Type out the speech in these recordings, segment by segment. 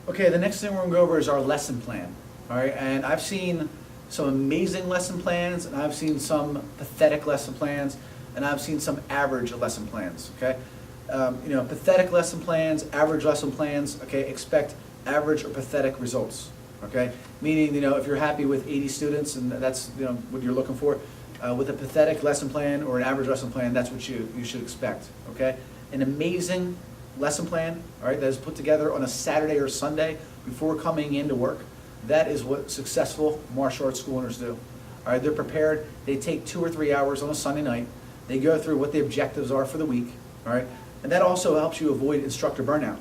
Okay, the next thing we're gonna go over is our lesson plan, all right? And I've seen some amazing lesson plans, and I've seen some pathetic lesson plans, and I've seen some average lesson plans, okay? Pathetic lesson plans, average lesson plans, okay, expect average or pathetic results, okay? Meaning, if you're happy with 80 students and that's, what you're looking for, with a pathetic lesson plan or an average lesson plan, that's what you should expect, okay? An amazing lesson plan, all right, that is put together on a Saturday or Sunday before coming into work, that is what successful martial arts school owners do. All right, they're prepared, they take 2 or 3 hours on a Sunday night, they go through what the objectives are for the week, all right, and that also helps you avoid instructor burnout.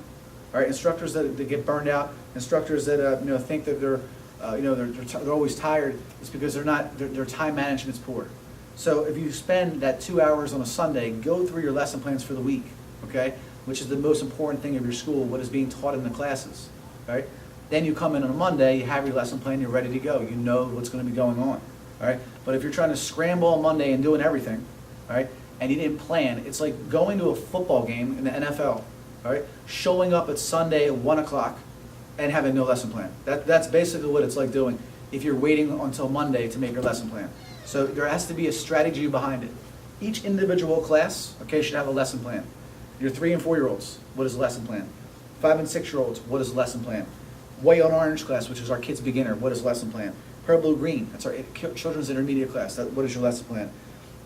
All right, instructors that get burned out, instructors that think that they're always tired, it's because their time management's poor. So if you spend that 2 hours on a Sunday, go through your lesson plans for the week, okay, which is the most important thing of your school, what is being taught in the classes, right? Then you come in on a Monday, you have your lesson plan, you're ready to go. You know what's going to be going on, all right? But if you're trying to scramble on Monday and doing everything, all right, and you didn't plan, it's like going to a football game in the NFL, all right, showing up at Sunday at 1 o'clock and having no lesson plan. That's basically what it's like doing if you're waiting until Monday to make your lesson plan. So there has to be a strategy behind it. Each individual class, okay, should have a lesson plan. Your 3 and 4 year olds, what is the lesson plan? 5 and 6 year olds, what is the lesson plan? White on orange class, which is our kids beginner, what is the lesson plan? Purple blue green, that's our children's intermediate class, what is your lesson plan?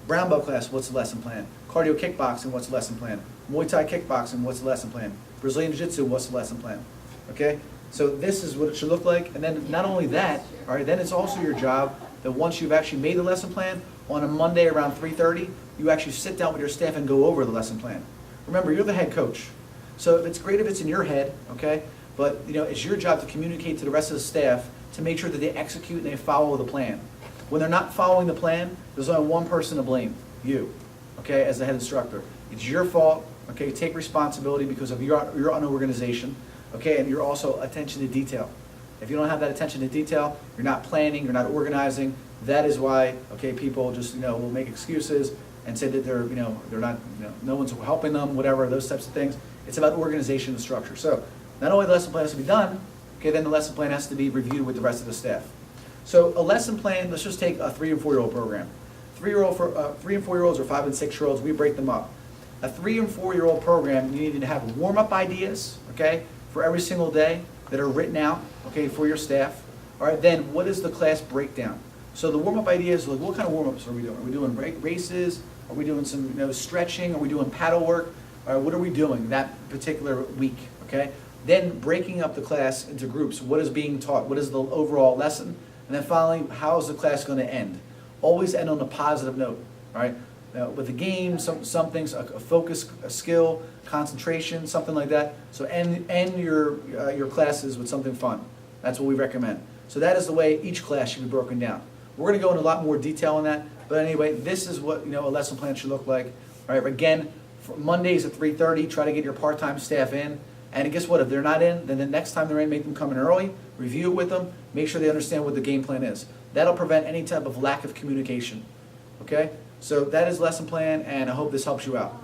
Brown belt class, what's the lesson plan? Cardio kickboxing, what's the lesson plan? Muay Thai kickboxing, what's the lesson plan? Brazilian Jiu-Jitsu, what's the lesson plan? Okay, so this is what it should look like, and then not only that, all right, then it's also your job that once you've actually made the lesson plan, on a Monday around 3:30, you actually sit down with your staff and go over the lesson plan. Remember, you're the head coach. So it's great if it's in your head, okay? But it's your job to communicate to the rest of the staff to make sure that they execute and they follow the plan. When they're not following the plan, there's only one person to blame, you, okay, as the head instructor. It's your fault, okay? Take responsibility because of your unorganization, okay? And you're also attention to detail. If you don't have that attention to detail, you're not planning, you're not organizing. That is why, okay, people just, will make excuses and say that they're not, no one's helping them, whatever, those types of things. It's about organization and structure. So not only the lesson plan has to be done, okay, then the lesson plan has to be reviewed with the rest of the staff. So a lesson plan, let's just take a 3 and 4 year old program. 3 and 4 year olds or 5 and 6 year olds, we break them up. A 3 and 4 year old program, you need to have warm-up ideas, okay, for every single day that are written out, okay, for your staff. All right, then what is the class breakdown? So the warm-up ideas, like what kind of warm-ups are we doing? Are we doing races? Are we doing some stretching? Are we doing paddle work? What are we doing that particular week, okay? Then breaking up the class into groups. What is being taught? What is the overall lesson? And then finally, how is the class going to end? Always end on a positive note, all right? With a game, some things, a focus, a skill, concentration, something like that. So end your classes with something fun. That's what we recommend. So that is the way each class should be broken down. We're going to go into a lot more detail on that, but anyway, this is what a lesson plan should look like. All right, again, for Mondays at 3:30, try to get your part-time staff in. And guess what? If they're not in, then the next time they're in, make them come in early, review it with them, make sure they understand what the game plan is. That'll prevent any type of lack of communication. Okay? So that is lesson plan, and I hope this helps you out.